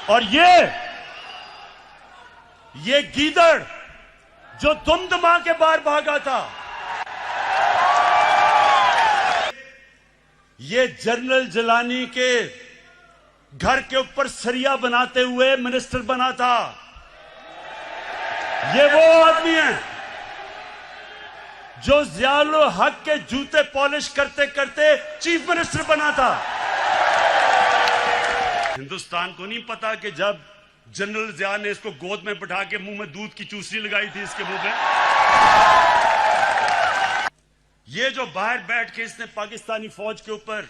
और ये गीदड़ जो दुमदमा के बाहर भागा था, ये जनरल जिलानी के घर के ऊपर सरिया बनाते हुए मिनिस्टर बना था। ये वो आदमी है जो ज़ियाउल हक के जूते पॉलिश करते करते चीफ मिनिस्टर बना था। हिंदुस्तान को नहीं पता कि जब जनरल ज़िया ने इसको गोद में बिठा के मुंह में दूध की चूसनी लगाई थी इसके मुंह में, ये जो बाहर बैठ के इसने पाकिस्तानी फौज के ऊपर,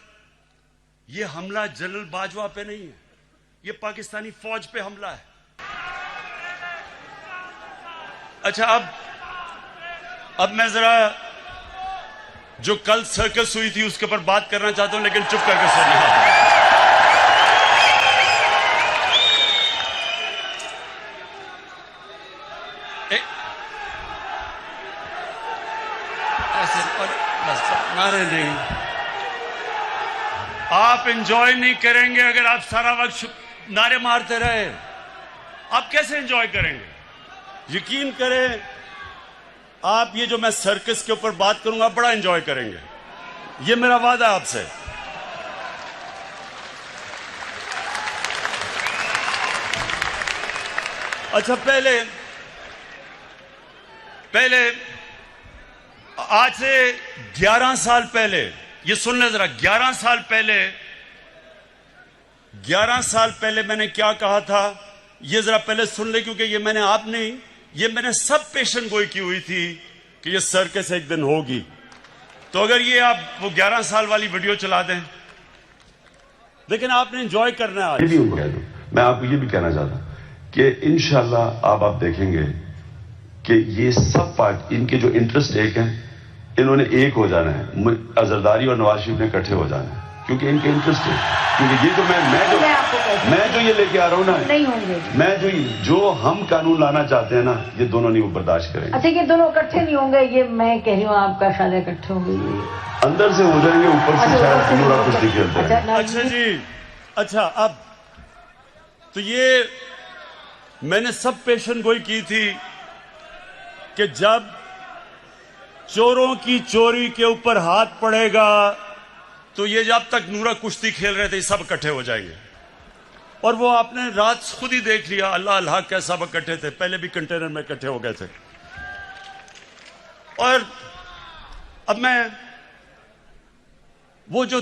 ये हमला जनरल बाजवा पे नहीं है, ये पाकिस्तानी फौज पे हमला है। अच्छा, अब मैं जरा जो कल सर्कस हुई थी उसके ऊपर बात करना चाहता हूं, लेकिन चुप करके सुनिए। नारे नहीं, आप एंजॉय नहीं करेंगे अगर आप सारा वक्त नारे मारते रहे। आप कैसे एंजॉय करेंगे? यकीन करें, आप ये जो मैं सर्कस के ऊपर बात करूंगा बड़ा एंजॉय करेंगे, ये मेरा वादा है आपसे। अच्छा, पहले आज से 11 साल पहले, ये सुन ले जरा, 11 साल पहले मैंने क्या कहा था, ये जरा पहले सुन ले, क्योंकि ये मैंने आप नहीं, ये मैंने सब पेशन गोई की हुई थी कि ये सर्कस एक दिन होगी। तो अगर ये आप वो 11 साल वाली वीडियो चला दें, लेकिन आपने एंजॉय करना है आज। मैं आपको ये भी कहना चाहता हूं कि इंशाल्लाह आप देखेंगे कि ये सब पार्ट, इनके जो इंटरेस्ट एक हैं, इन्होंने एक हो जाना है। जरदारी और नवाज शरीफ ने इकट्ठे हो जाना है, क्योंकि इनके इंटरेस्ट है। क्योंकि ये जो मैं जो ये लेके आ रहा हूँ ना, नहीं होंगे, मैं जो हम कानून लाना चाहते हैं ना, ये दोनों नहीं वो बर्दाश्त करेंगे। अच्छा, ये दोनों इकट्ठे नहीं होंगे, ये मैं कह रही हूँ आपका शायद इकट्ठे होंगे, अंदर से हो जाएंगे, ऊपर से शायद पूरा कुछ निकलता है। अच्छा जी, अच्छा, अब तो ये मैंने सब पेशन गोई की थी कि जब चोरों की चोरी के ऊपर हाथ पड़ेगा तो ये जब तक नूरा कुश्ती खेल रहे थे सब इकट्ठे हो जाएंगे। और वो आपने रात खुद ही देख लिया, अल्लाह अल्लाह क्या सब इकट्ठे थे, पहले भी कंटेनर में इकट्ठे हो गए थे। और अब मैं वो जो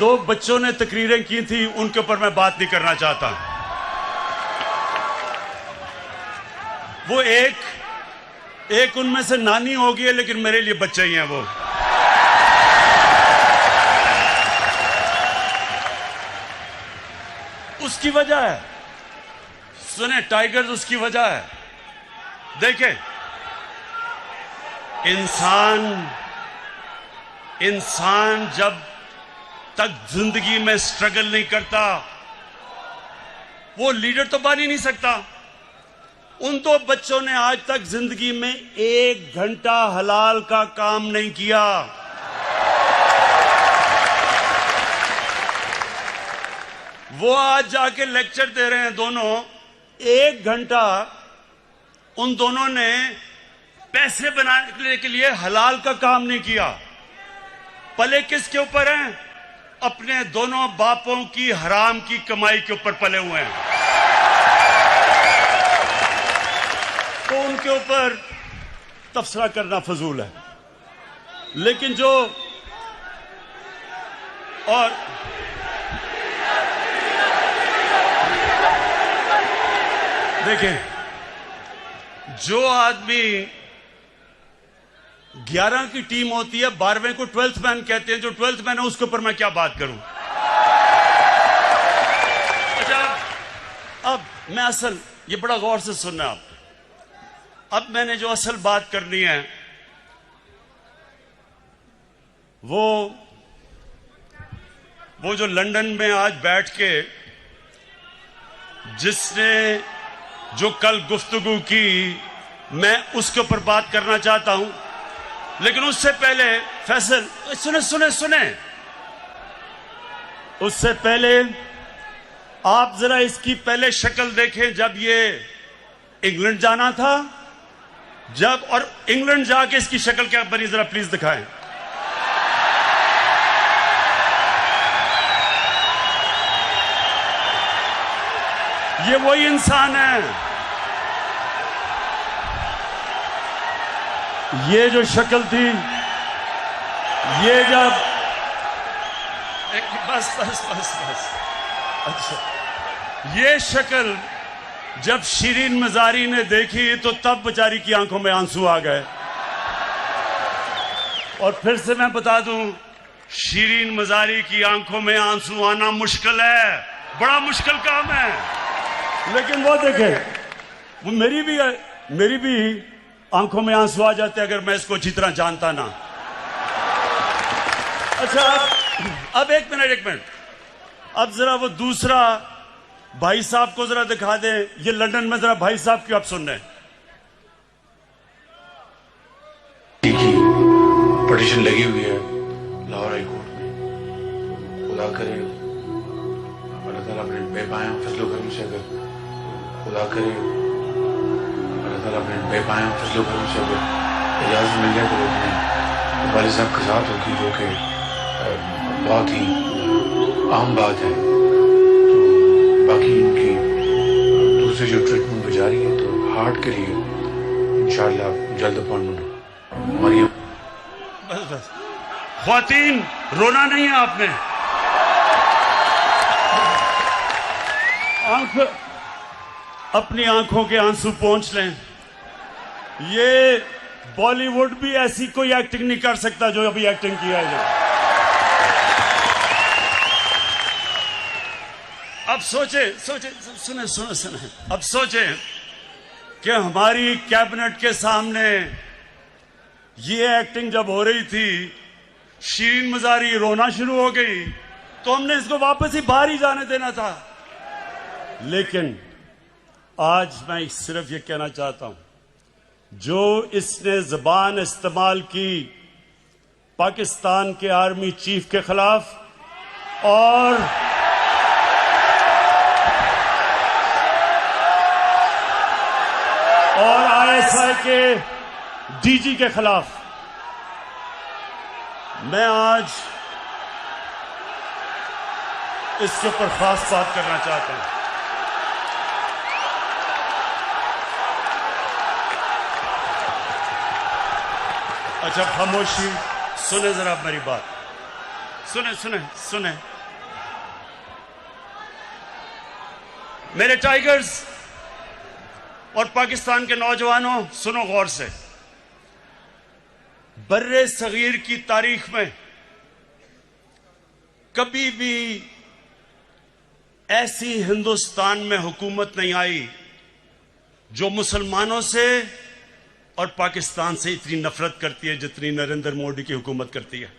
दो बच्चों ने तकरीरें की थी उनके ऊपर मैं बात नहीं करना चाहता। वो एक उनमें से नानी होगी है, लेकिन मेरे लिए बच्चे ही हैं वो। उसकी वजह है, सुने टाइगर्स, उसकी वजह है। देखें, इंसान जब तक जिंदगी में स्ट्रगल नहीं करता, वो लीडर तो बन ही नहीं सकता। उन दो बच्चों ने आज तक जिंदगी में 1 घंटा हलाल का काम नहीं किया। वो आज जाके लेक्चर दे रहे हैं दोनों, 1 घंटा उन दोनों ने पैसे बनाने के लिए हलाल का काम नहीं किया। पले किसके ऊपर हैं? अपने दोनों बापों की हराम की कमाई के ऊपर पले हुए हैं। तो उनके ऊपर तबसरा करना फजूल है। लेकिन जो और देखें, जो आदमी 11 की टीम होती है, 12वें को 12th मैन कहते हैं, जो 12th मैन है उसके ऊपर मैं क्या बात करूं। अच्छा, अब मैं असल, ये बड़ा गौर से सुनना आप, अब मैंने जो असल बात करनी है वो जो लंदन में आज बैठ के जिसने जो कल गुफ्तगू की, मैं उसके ऊपर बात करना चाहता हूं। लेकिन उससे पहले फैसल, सुने उससे पहले आप जरा इसकी पहले शक्ल देखें, जब ये इंग्लैंड जाना था, जब और इंग्लैंड जाके इसकी शक्ल क्या बनी, जरा प्लीज दिखाएं। ये वही इंसान है। ये जो शक्ल थी, ये जब बस बस बस बस अच्छा, ये शक्ल जब शिरीन मजारी ने देखी तो तब बेचारी की आंखों में आंसू आ गए। और फिर से मैं बता दूं, शिरीन मजारी की आंखों में आंसू आना मुश्किल है, बड़ा मुश्किल काम है। लेकिन वो देखे, वो मेरी भी आंखों में आंसू आ जाते अगर मैं इसको अच्छी तरह जानता ना। अच्छा, अब एक मिनट, अब जरा वो दूसरा भाई साहब को जरा दिखा दें। ये लंदन में जरा भाई साहब की आप सुन रहे हैं। पिटीशन लगी हुई है लाहौर हाई कोर्ट में। खुदा करे अल्लाह ताला अपने बेपाया फजलो करम से, अगर खुदा करे अल्लाह ताला अपने बेपाया फजलो करम से अगर इजाज़त मिल जाए तो अपने वालिद साहब के साथ होगी, जो कि बहुत ही आम बात है। तो बाकी इनकी दूसरे जो ट्रीटमेंट भी जारी है, तो हार्ट के लिए इंशाअल्लाह जल्द अपॉइंटमेंट हमारी। बस बस ख्वातीन, रोना नहीं है आपने। अपनी आंखों के आंसू पोंछ लें। ये बॉलीवुड भी ऐसी कोई एक्टिंग नहीं कर सकता जो अभी एक्टिंग किया है। अब सोचे सुने, अब सोचे कि हमारी कैबिनेट के सामने ये एक्टिंग जब हो रही थी, शीरीन मजारी रोना शुरू हो गई, तो हमने इसको वापस ही बाहर ही जाने देना था। लेकिन आज मैं सिर्फ ये कहना चाहता हूं, जो इसने जुबान इस्तेमाल की पाकिस्तान के आर्मी चीफ के खिलाफ और आईएसआई के डीजी के खिलाफ, मैं आज इसके ऊपर खास बात करना चाहता हूं। अच्छा, खामोशी, सुने जरा मेरी बात, सुने मेरे टाइगर्स और पाकिस्तान के नौजवानों, सुनो गौर से। बर्रे सगीर की तारीख में कभी भी ऐसी हिंदुस्तान में हुकूमत नहीं आई जो मुसलमानों से और पाकिस्तान से इतनी नफरत करती है जितनी नरेंद्र मोदी की हुकूमत करती है।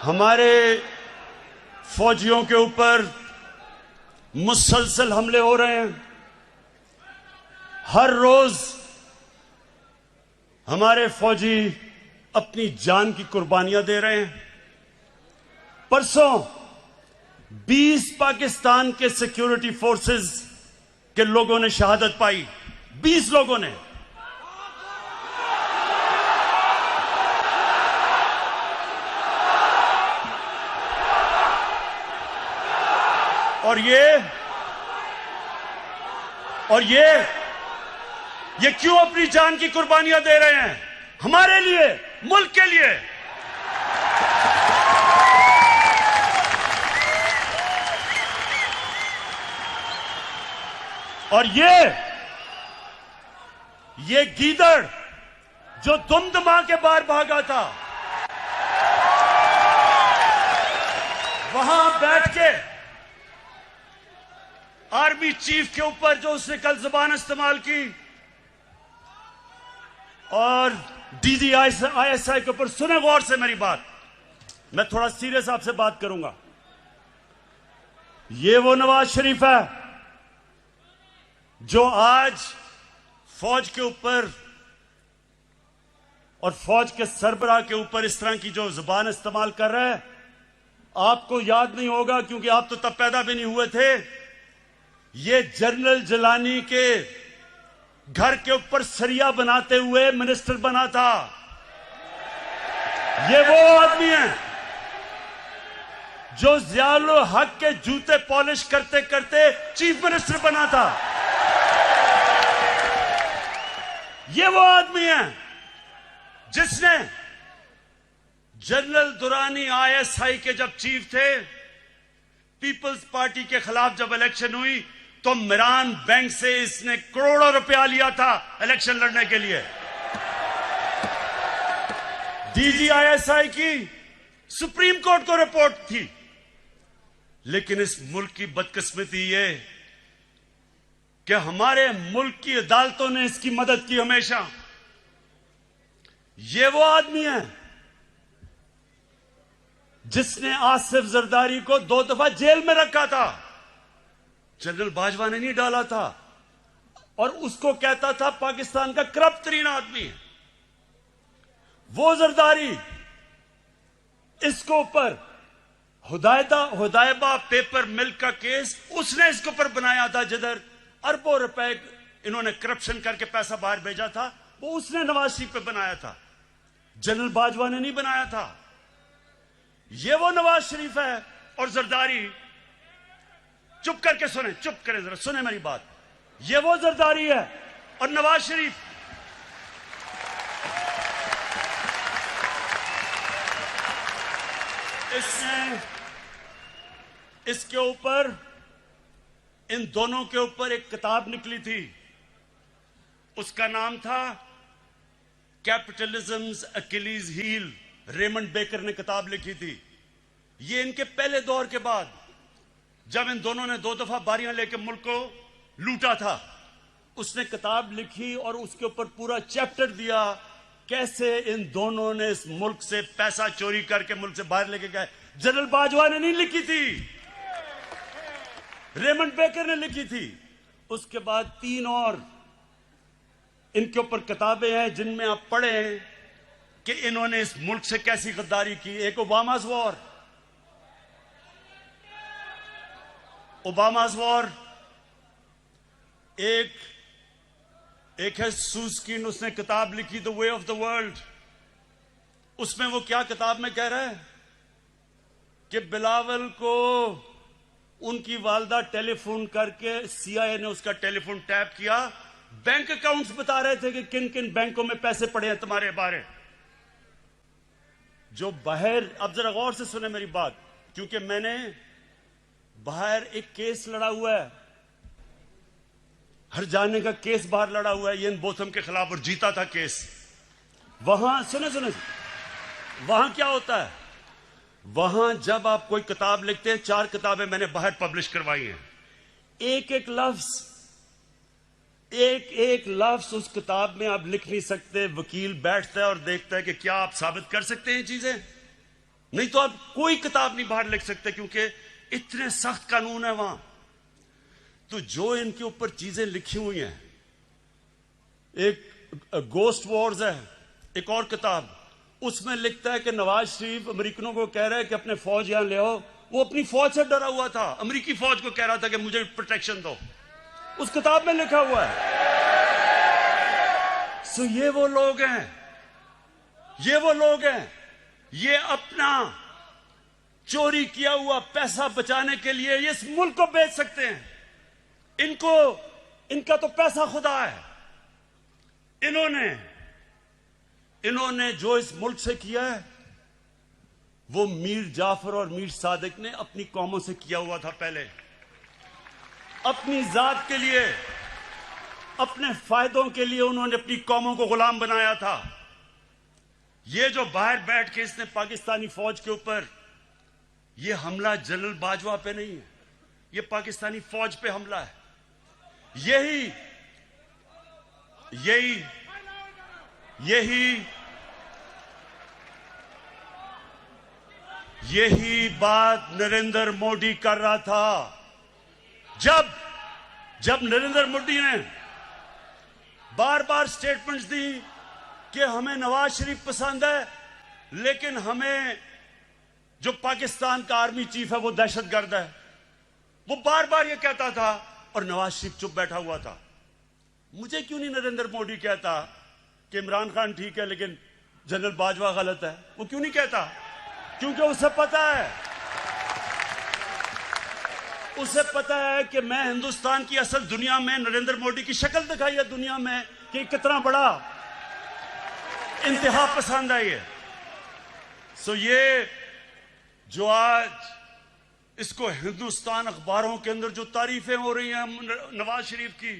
हमारे फौजियों के ऊपर मुसलसल हमले हो रहे हैं। हर रोज हमारे फौजी अपनी जान की कुर्बानियां दे रहे हैं। परसों 20 पाकिस्तान के सिक्योरिटी फोर्सेस के लोगों ने शहादत पाई, 20 लोगों ने। और ये क्यों अपनी जान की कुर्बानियां दे रहे हैं? हमारे लिए, मुल्क के लिए। और ये गीदड़ जो दुमदमा के बाहर भागा था, वहां बैठ के आर्मी चीफ के ऊपर जो उसने कल जुबान इस्तेमाल की, और डीजी आईएसआई के ऊपर, सुने गौर से मेरी बात, मैं थोड़ा सीरियस आपसे बात करूंगा। ये वो नवाज शरीफ है जो आज फौज के ऊपर और फौज के सरबराह के ऊपर इस तरह की जो जुबान इस्तेमाल कर रहा है, आपको याद नहीं होगा क्योंकि आप तो तब पैदा भी नहीं हुए थे। ये जनरल जिलानी के घर के ऊपर सरिया बनाते हुए मिनिस्टर बना था। ये वो आदमी है जो ज़ियाउल हक के जूते पॉलिश करते करते चीफ मिनिस्टर बना था। ये वो आदमी है जिसने जनरल दुरानी आईएसआई के जब चीफ थे, पीपल्स पार्टी के खिलाफ जब इलेक्शन हुई तो मिरान बैंक से इसने करोड़ों रुपया लिया था इलेक्शन लड़ने के लिए। डीजी आईएसआई की सुप्रीम कोर्ट को रिपोर्ट थी। लेकिन इस मुल्क की बदकिस्मती ये कि हमारे मुल्क की अदालतों ने इसकी मदद की हमेशा। ये वो आदमी है जिसने आसिफ जरदारी को 2 दफा जेल में रखा था। जनरल बाजवा ने नहीं डाला था और उसको कहता था पाकिस्तान का करप्ट तरीन आदमी है वो जरदारी। इसको ऊपर हुदायबा पेपर मिल का केस उसने इसके ऊपर बनाया था, जिधर अरबों रुपए इन्होंने करप्शन करके पैसा बाहर भेजा था, वो उसने नवाज शरीफ पे बनाया था। जनरल बाजवा ने नहीं बनाया था। ये वो नवाज शरीफ है और जरदारी, चुप करके सुने, चुप करें जरा, सुने मेरी बात। ये वो जरदारी है और नवाज शरीफ इसके ऊपर, इन दोनों के ऊपर एक किताब निकली थी, उसका नाम था कैपिटलिज्म्स अकिलीज हील। रेमंड बेकर ने किताब लिखी थी। ये इनके पहले दौर के बाद जब इन दोनों ने 2 दफा बारियां लेकर मुल्क को लूटा था, उसने किताब लिखी और उसके ऊपर पूरा चैप्टर दिया कैसे इन दोनों ने इस मुल्क से पैसा चोरी करके मुल्क से बाहर लेके गए। जनरल बाजवा ने नहीं लिखी थी, रेमंड बेकर ने लिखी थी। उसके बाद 3 और इनके ऊपर किताबें हैं जिनमें आप पढ़ें कि इन्होंने इस मुल्क से कैसी गद्दारी की। एक ओबामा's वॉर, एक है सूस्किन, उसने किताब लिखी the way of the world. उसमें वो क्या किताब में कह रहा है कि बिलावल को उनकी वालदा टेलीफोन करके सीआईए ने उसका टेलीफोन टैप किया, बैंक अकाउंट्स बता रहे थे कि किन किन बैंकों में पैसे पड़े हैं तुम्हारे बारे। जो बाहर, अब जरा गौर से सुने मेरी बात, क्योंकि मैंने बाहर एक केस लड़ा हुआ है, हर जाने का केस बाहर लड़ा हुआ है ये इन बोथम के खिलाफ, और जीता था केस। वहां सुने वहां क्या होता है, वहां जब आप कोई किताब लिखते हैं, 4 किताबें मैंने बाहर पब्लिश करवाई हैं, एक एक लफ्ज उस किताब में आप लिख नहीं सकते। वकील बैठता है और देखता है कि क्या आप साबित कर सकते हैं चीजें, नहीं तो आप कोई किताब नहीं बाहर लिख सकते क्योंकि इतने सख्त कानून है वहां। तो जो इनके ऊपर चीजें लिखी हुई हैं, एक गोस्ट वॉर्स है, एक और किताब, उसमें लिखता है कि नवाज शरीफ अमेरिकनों को कह रहा है कि अपने फौज यहां ले आओ। वो अपनी फौज से डरा हुआ था, अमेरिकी फौज को कह रहा था कि मुझे प्रोटेक्शन दो। उस किताब में लिखा हुआ है। सो ये वो लोग हैं, ये अपना चोरी किया हुआ पैसा बचाने के लिए ये इस मुल्क को बेच सकते हैं। इनका तो पैसा खुदा है। इन्होंने जो इस मुल्क से किया है वो मीर जाफर और मीर सादिक ने अपनी कौमों से किया हुआ था। पहले अपनी जात के लिए, अपने फायदों के लिए उन्होंने अपनी कौमों को गुलाम बनाया था। ये जो बाहर बैठ के इसने पाकिस्तानी फौज के ऊपर ये हमला जनरल बाजवा पे नहीं है, ये पाकिस्तानी फौज पे हमला है। यही बात नरेंद्र मोदी कर रहा था। जब नरेंद्र मोदी ने बार बार स्टेटमेंट्स दी कि हमें नवाज शरीफ पसंद है, लेकिन हमें जो पाकिस्तान का आर्मी चीफ है वो दहशतगर्द है। वो बार बार ये कहता था और नवाज शरीफ चुप बैठा हुआ था। मुझे क्यों नहीं नरेंद्र मोदी कहता कि इमरान खान ठीक है लेकिन जनरल बाजवा गलत है? वो क्यों नहीं कहता? क्योंकि उसे पता है कि मैं हिंदुस्तान की असल दुनिया में नरेंद्र मोदी की शक्ल दिखाई है दुनिया में कि कितना बड़ा इंतहा पसंद है ये। सो ये जो आज इसको हिंदुस्तान अखबारों के अंदर जो तारीफें हो रही हैं नवाज शरीफ की,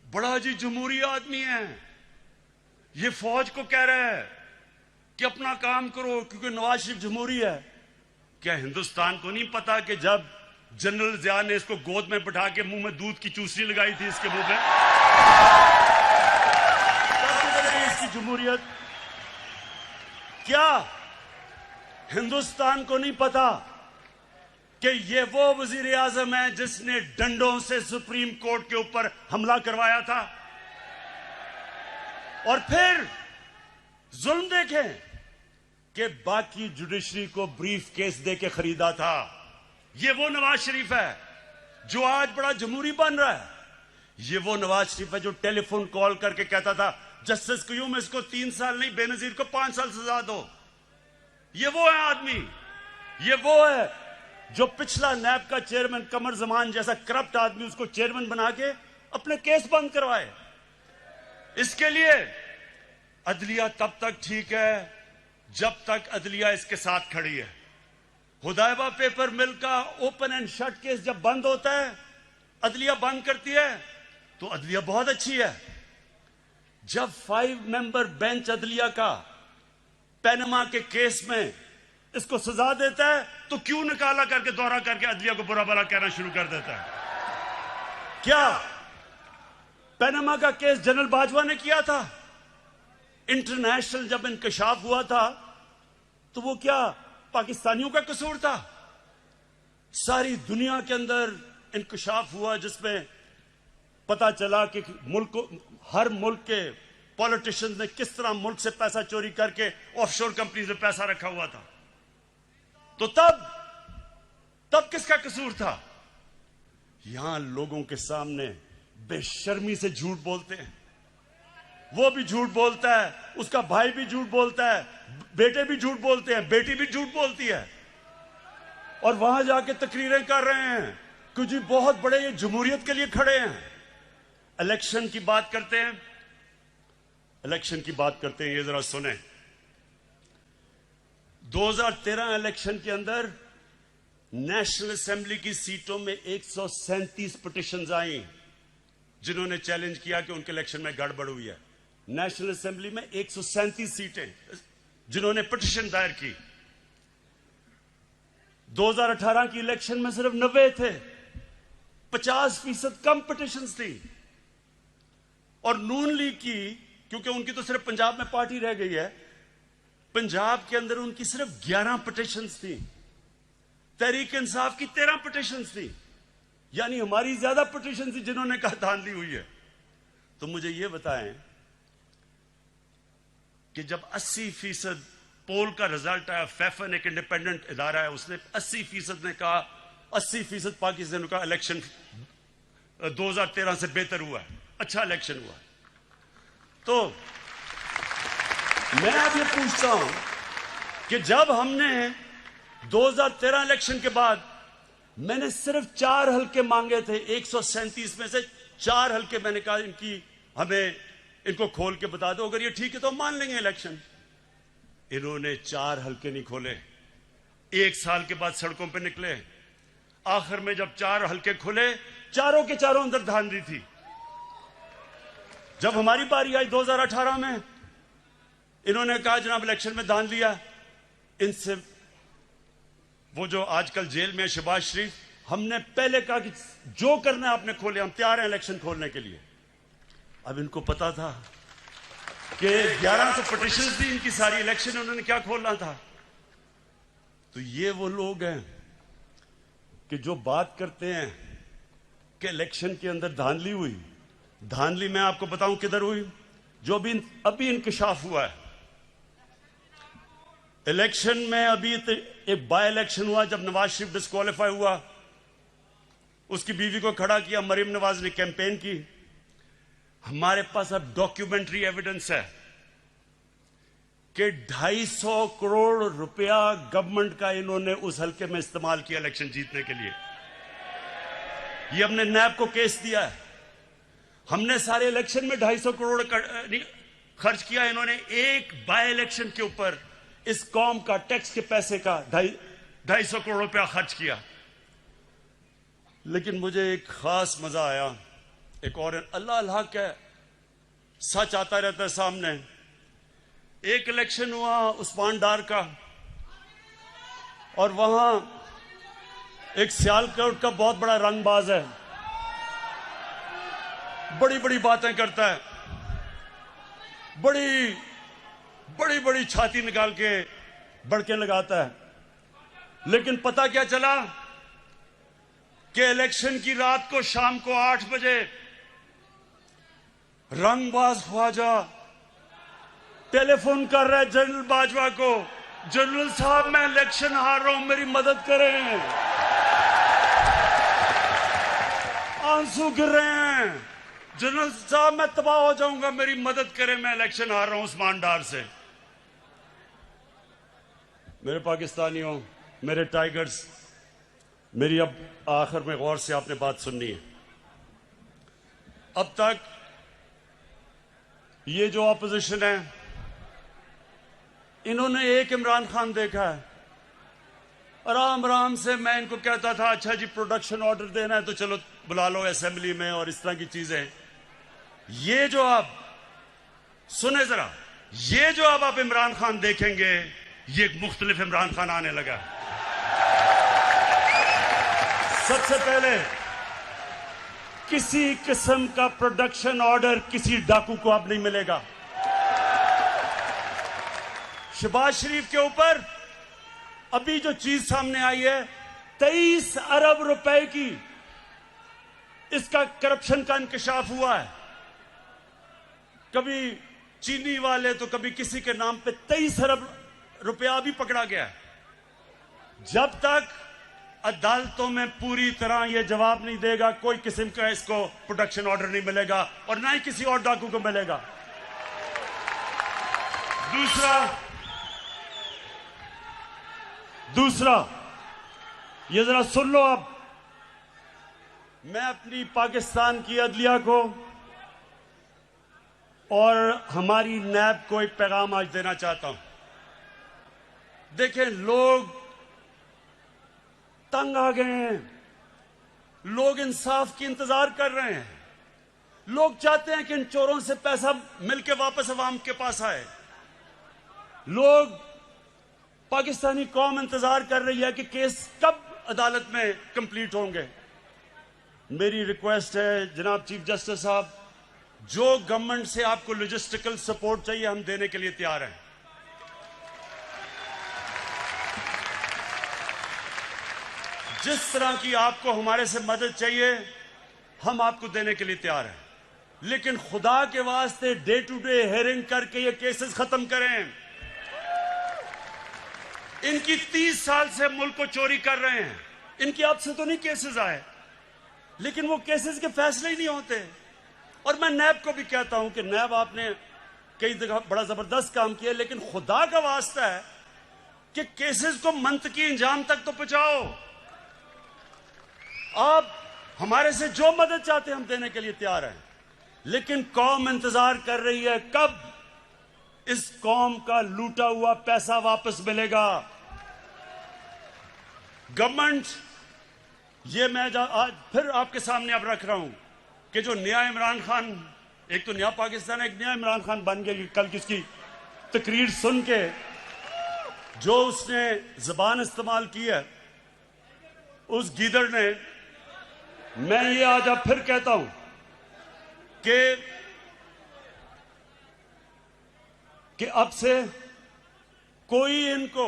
बड़ा जी जमहूरी आदमी है, ये फौज को कह रहा है कि अपना काम करो क्योंकि नवाज शरीफ जमहूरी है। क्या हिंदुस्तान को नहीं पता कि जब जनरल जिया ने इसको गोद में बिठा के मुंह में दूध की चूसनी लगाई थी इसके मुंह में, इसकी जमहूरियत? क्या हिंदुस्तान को नहीं पता कि ये वो वजीर आजम है जिसने डंडों से सुप्रीम कोर्ट के ऊपर हमला करवाया था? और फिर जुल्म देखें कि बाकी जुडिशरी को ब्रीफ केस देके खरीदा था। ये वो नवाज शरीफ है जो आज बड़ा जमहूरी बन रहा है। ये वो नवाज शरीफ है जो टेलीफोन कॉल करके कहता था जस्टिस क्यूम इसको 3 साल नहीं बेनजीर को 5 साल सजा दो। ये वो है आदमी, ये वो है जो पिछला नैब का चेयरमैन कमर जमान जैसा करप्ट आदमी उसको चेयरमैन बना के अपने केस बंद करवाए। इसके लिए अदलिया तब तक ठीक है जब तक अदलिया इसके साथ खड़ी है। हुदैबा पेपर मिल का ओपन एंड शट केस जब बंद होता है, अदलिया बंद करती है, तो अदलिया बहुत अच्छी है। जब 5 मेंबर बेंच अदलिया का पैनमा के केस में इसको सजा देता है तो क्यों निकाला करके दौरा करके अदलिया को बुरा भला कहना शुरू कर देता है? क्या पैनमा का केस जनरल बाजवा ने किया था? इंटरनेशनल जब इंकशाफ हुआ था तो वो क्या पाकिस्तानियों का कसूर था? सारी दुनिया के अंदर इंकशाफ हुआ जिसमें पता चला कि हर मुल्क के पॉलिटिशियंस ने किस तरह मुल्क से पैसा चोरी करके ऑफशोर कंपनी में पैसा रखा हुआ था। तो तब किसका कसूर था? यहां लोगों के सामने बेशर्मी से झूठ बोलते हैं। वो भी झूठ बोलता है, उसका भाई भी झूठ बोलता है, बेटे भी झूठ बोलते हैं, बेटी भी झूठ बोलती है, और वहां जाके तकरीरें कर रहे हैं कि जी बहुत बड़े ये जमहूरियत के लिए खड़े हैं। इलेक्शन की बात करते हैं, ये जरा सुने। 2013 इलेक्शन के अंदर नेशनल असेंबली की सीटों में 137 पिटिशंस आई जिन्होंने चैलेंज किया कि उनके इलेक्शन में गड़बड़ हुई है। नेशनल असेंबली में 137 सीटें जिन्होंने पिटिशन दायर की। 2018 की इलेक्शन में सिर्फ 90 थे, 50% कम पिटिशंस थी। और नून लीग की, क्योंकि उनकी तो सिर्फ पंजाब में पार्टी रह गई है, पंजाब के अंदर उनकी सिर्फ 11 पिटिशंस थी। तहरीक इंसाफ की 13 पिटिशंस थी, यानी हमारी ज्यादा पिटिशन थी जिन्होंने कहा धांधली हुई है। तो मुझे यह बताएं कि जब 80% पोल का रिजल्ट आया, फैफन एक इंडिपेंडेंट इदारा है, उसने 80% ने कहा 80% पाकिस्तान का इलेक्शन 2013 से बेहतर हुआ है, अच्छा इलेक्शन हुआ। तो मैं अब ये पूछता हूं कि जब हमने 2013 इलेक्शन के बाद मैंने सिर्फ 4 हल्के मांगे थे, 137 में से 4 हल्के मैंने कहा इनको खोल के बता दो, अगर ये ठीक है तो हम मान लेंगे इलेक्शन। इन्होंने 4 हल्के नहीं खोले, 1 साल के बाद सड़कों पे निकले। आखिर में जब 4 हल्के खुले, चारों के चारों अंदर धांधली थी। जब हमारी बारी आई 2018 में, इन्होंने कहा जनाब इलेक्शन में धांधली है। इनसे वो जो आजकल जेल में शहबाज शरीफ, हमने पहले कहा कि जो करना है आपने खोले, हम तैयार हैं इलेक्शन खोलने के लिए। अब इनको पता था कि 1100 पिटिशंस थी इनकी सारी, इलेक्शन उन्होंने क्या खोलना था। तो ये वो लोग हैं कि जो बात करते हैं कि इलेक्शन के अंदर धांधली हुई। धांधली मैं आपको बताऊं किधर हुई? जो भी अभी इंकशाफ हुआ है। इलेक्शन में अभी एक बाय इलेक्शन हुआ जब नवाज शरीफ डिस्क्वालीफाई हुआ, उसकी बीवी को खड़ा किया, मरीम नवाज ने कैंपेन की। हमारे पास अब डॉक्यूमेंट्री एविडेंस है कि 250 करोड़ रुपया गवर्नमेंट का इन्होंने उस हल्के में इस्तेमाल किया इलेक्शन जीतने के लिए। ये हमने नैब को केस दिया है। हमने सारे इलेक्शन में 250 करोड़ खर्च किया, इन्होंने एक बाय इलेक्शन के ऊपर इस कौम का टैक्स के पैसे का 250 करोड़ रुपया खर्च किया। लेकिन मुझे एक खास मजा आया, एक और अल्लाह अल्लाह का सच आता रहता है सामने। एक इलेक्शन हुआ उस्मान डार का, और वहां एक सियालकोट का बहुत बड़ा रंगबाज है, बड़ी बड़ी बातें करता है, बड़ी बड़ी बड़ी छाती निकाल के बड़के लगाता है। लेकिन पता क्या चला कि इलेक्शन की रात को शाम को 8 बजे रंगबाज ख्वाजा टेलीफोन कर रहा है जनरल बाजवा को, जनरल साहब मैं इलेक्शन हार रहा हूं, मेरी मदद करें। आंसू गिर रहे हैं, जनरल साहब मैं तबाह हो जाऊंगा, मेरी मदद करें, मैं इलेक्शन हार रहा हूं उस्मान डार से। मेरे पाकिस्तानियों, मेरे टाइगर्स, मेरी अब आखिर में गौर से आपने बात सुननी है। अब तक ये जो ऑपोजिशन है, इन्होंने एक इमरान खान देखा है। आराम आराम से मैं इनको कहता था अच्छा जी प्रोडक्शन ऑर्डर देना है तो चलो बुला लो असेंबली में, और इस तरह की चीजें। ये जो आप सुने जरा, ये जो अब आप इमरान खान देखेंगे, ये एक मुख्तलिफ इमरान खान आने लगा। सबसे पहले किसी किस्म का प्रोडक्शन ऑर्डर किसी डाकू को अब नहीं मिलेगा। शहबाज शरीफ के ऊपर अभी जो चीज सामने आई है, 23 अरब रुपए की इसका करप्शन का इंकशाफ हुआ है। कभी चीनी वाले तो कभी किसी के नाम पे 23 अरब रुपया भी पकड़ा गया है। जब तक अदालतों में पूरी तरह यह जवाब नहीं देगा, कोई किस्म का इसको प्रोडक्शन ऑर्डर नहीं मिलेगा, और ना ही किसी और डाकू को मिलेगा। दूसरा ये जरा सुन लो। अब मैं अपनी पाकिस्तान की अदलिया को और हमारी नैब को एक पैगाम आज देना चाहता हूं। देखें, लोग तंग आ गए हैं, लोग इंसाफ की इंतजार कर रहे हैं, लोग चाहते हैं कि इन चोरों से पैसा मिलके वापस अवाम के पास आए। लोग, पाकिस्तानी कौम इंतजार कर रही है कि केस कब अदालत में कंप्लीट होंगे। मेरी रिक्वेस्ट है जनाब चीफ जस्टिस साहब, जो गवर्नमेंट से आपको लॉजिस्टिकल सपोर्ट चाहिए हम देने के लिए तैयार हैं। जिस तरह की आपको हमारे से मदद चाहिए हम आपको देने के लिए तैयार हैं, लेकिन खुदा के वास्ते डे टू डे हेयरिंग करके ये केसेस खत्म करें। इनकी 30 साल से मुल्क को चोरी कर रहे हैं, इनकी अब से तो नहीं केसेस आए, लेकिन वो केसेस के फैसले ही नहीं होते। और मैं नैब को भी कहता हूं कि नैब आपने कई जगह बड़ा जबरदस्त काम किया, लेकिन खुदा का वास्ता है कि केसेस को मंतकी इंजाम तक तो पहुंचाओ। आप हमारे से जो मदद चाहते हैं हम देने के लिए तैयार हैं, लेकिन कौम इंतजार कर रही है कब इस कौम का लूटा हुआ पैसा वापस मिलेगा। गवर्नमेंट, ये मैं आज फिर आपके सामने अब रख रहा हूं कि जो नया इमरान खान, एक तो नया पाकिस्तान है, एक नया इमरान खान बन गया। कल किसकी तकरीर सुन के जो उसने जबान इस्तेमाल की है उस गीदड़ ने, मैं ये आज अब फिर कहता हूं कि अब से कोई इनको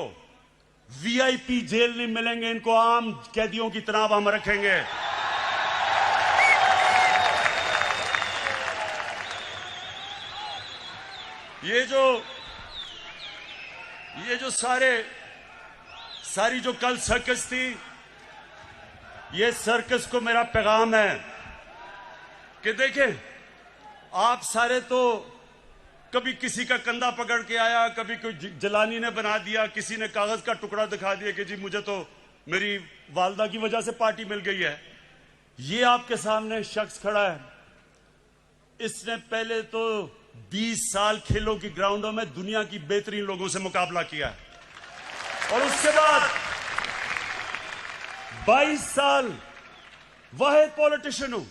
वीआईपी जेल नहीं मिलेंगे, इनको आम कैदियों की तरह हम रखेंगे। ये जो सारी जो कल सर्कस थी, ये सर्कस को मेरा पैगाम है कि देखें, आप सारे तो कभी किसी का कंधा पकड़ के आया, कभी कोई जलानी ने बना दिया, किसी ने कागज का टुकड़ा दिखा दिया कि जी मुझे तो मेरी वालदा की वजह से पार्टी मिल गई है। ये आपके सामने शख्स खड़ा है, इसने पहले तो 20 साल खेलों की ग्राउंडों में दुनिया की बेहतरीन लोगों से मुकाबला किया और उसके बाद 22 साल वाहिद पॉलिटिशियन हूं।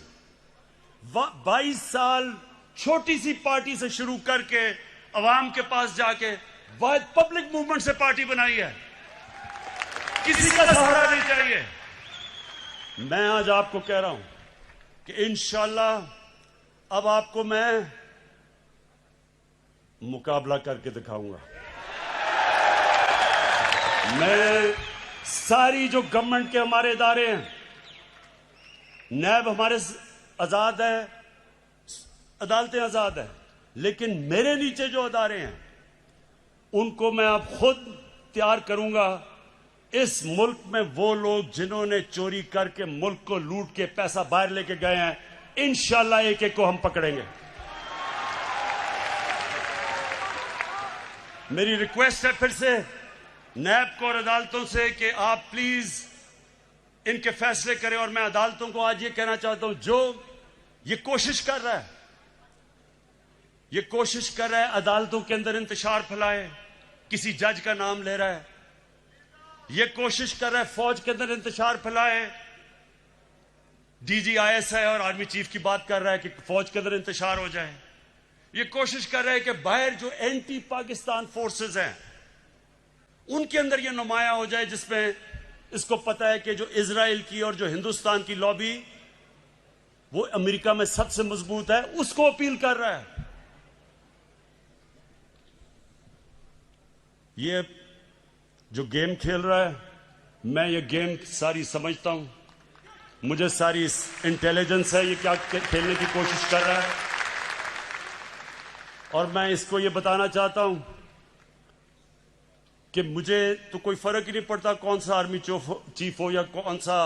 22 साल छोटी सी पार्टी से शुरू करके अवाम के पास जाके वाहिद पब्लिक मूवमेंट से पार्टी बनाई है। किसी का सहारा नहीं चाहिए। मैं आज आपको कह रहा हूं कि इंशाअल्लाह अब आपको मैं मुकाबला करके दिखाऊंगा। मैं सारी जो गवर्नमेंट के हमारे इदारे हैं, नैब हमारे आजाद है, अदालतें आजाद है, लेकिन मेरे नीचे जो अदारे हैं उनको मैं अब खुद तैयार करूंगा। इस मुल्क में वो लोग जिन्होंने चोरी करके मुल्क को लूट के पैसा बाहर लेके गए हैं, इंशाअल्लाह एक एक को हम पकड़ेंगे। मेरी रिक्वेस्ट है फिर से नैब को और अदालतों से कि आप प्लीज इनके फैसले करें। और मैं अदालतों को आज ये कहना चाहता हूं, जो ये कोशिश कर रहा है अदालतों के अंदर इंतशार फैलाए, किसी जज का नाम ले रहा है, ये कोशिश कर रहा है फौज के अंदर इंतशार फैलाए, डीजी आईएसआई और आर्मी चीफ की बात कर रहा है कि फौज के अंदर इंतशार हो जाए, ये कोशिश कर रहा है कि बाहर जो एंटी पाकिस्तान फोर्सेस हैं उनके अंदर ये नुमाया हो जाए, जिसमें इसको पता है कि जो इजराइल की और जो हिंदुस्तान की लॉबी वो अमेरिका में सबसे मजबूत है, उसको अपील कर रहा है। ये जो गेम खेल रहा है, मैं ये गेम सारी समझता हूं, मुझे सारी इंटेलिजेंस है ये क्या खेलने की कोशिश कर रहा है। और मैं इसको ये बताना चाहता हूं कि मुझे तो कोई फर्क ही नहीं पड़ता कौन सा आर्मी चीफ हो या कौन सा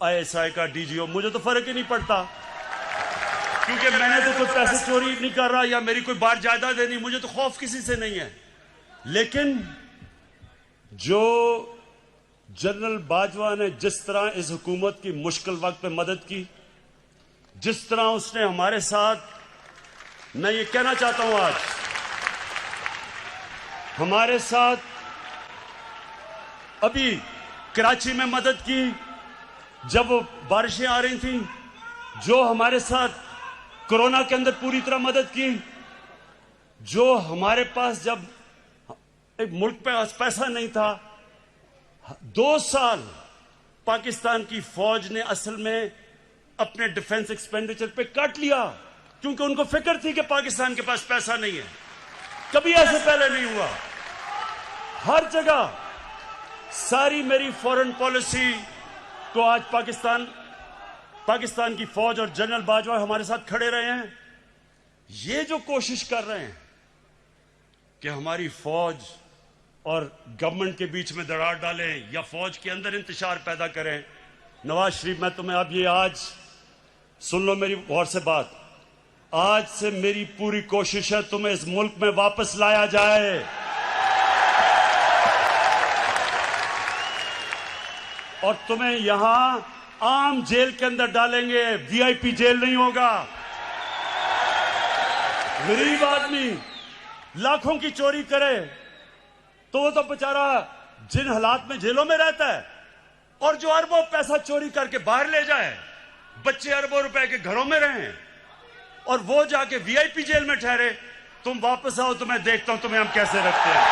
आईएसआई का डीजी हो, मुझे तो फर्क ही नहीं पड़ता, क्योंकि मैंने तो कोई पैसे चोरी नहीं कर रहा या मेरी कोई बार जायदाद नहीं, मुझे तो खौफ किसी से नहीं है। लेकिन जो जनरल बाजवा ने जिस तरह इस हुकूमत की मुश्किल वक्त पे मदद की, जिस तरह उसने हमारे साथ, मैं ये कहना चाहता हूं आज हमारे साथ अभी कराची में मदद की जब बारिशें आ रही थी, जो हमारे साथ कोरोना के अंदर पूरी तरह मदद की, जो हमारे पास जब एक मुल्क पे पैसा नहीं था, 2 साल पाकिस्तान की फौज ने असल में अपने डिफेंस एक्सपेंडिचर पे काट लिया, क्योंकि उनको फिक्र थी कि पाकिस्तान के पास पैसा नहीं है। कभी ऐसे पहले नहीं हुआ। हर जगह सारी मेरी फॉरेन पॉलिसी को आज पाकिस्तान की फौज और जनरल बाजवा हमारे साथ खड़े रहे हैं। ये जो कोशिश कर रहे हैं कि हमारी फौज और गवर्नमेंट के बीच में दरार डालें या फौज के अंदर इंतशार पैदा करें, नवाज शरीफ, मैं तुम्हें अब ये आज सुन लो मेरी गौर से बात, आज से मेरी पूरी कोशिश है तुम्हें इस मुल्क में वापस लाया जाए। और तुम्हें यहां आम जेल के अंदर डालेंगे, वीआईपी जेल नहीं होगा। गरीब आदमी लाखों की चोरी करे तो वो तो बेचारा जिन हालात में जेलों में रहता है, और जो अरबों पैसा चोरी करके बाहर ले जाए, बच्चे अरबों रुपए के घरों में रहें और वो जाके वीआईपी जेल में ठहरे, तुम वापस आओ तो मैं देखता हूं तुम्हें हम कैसे रखते हैं।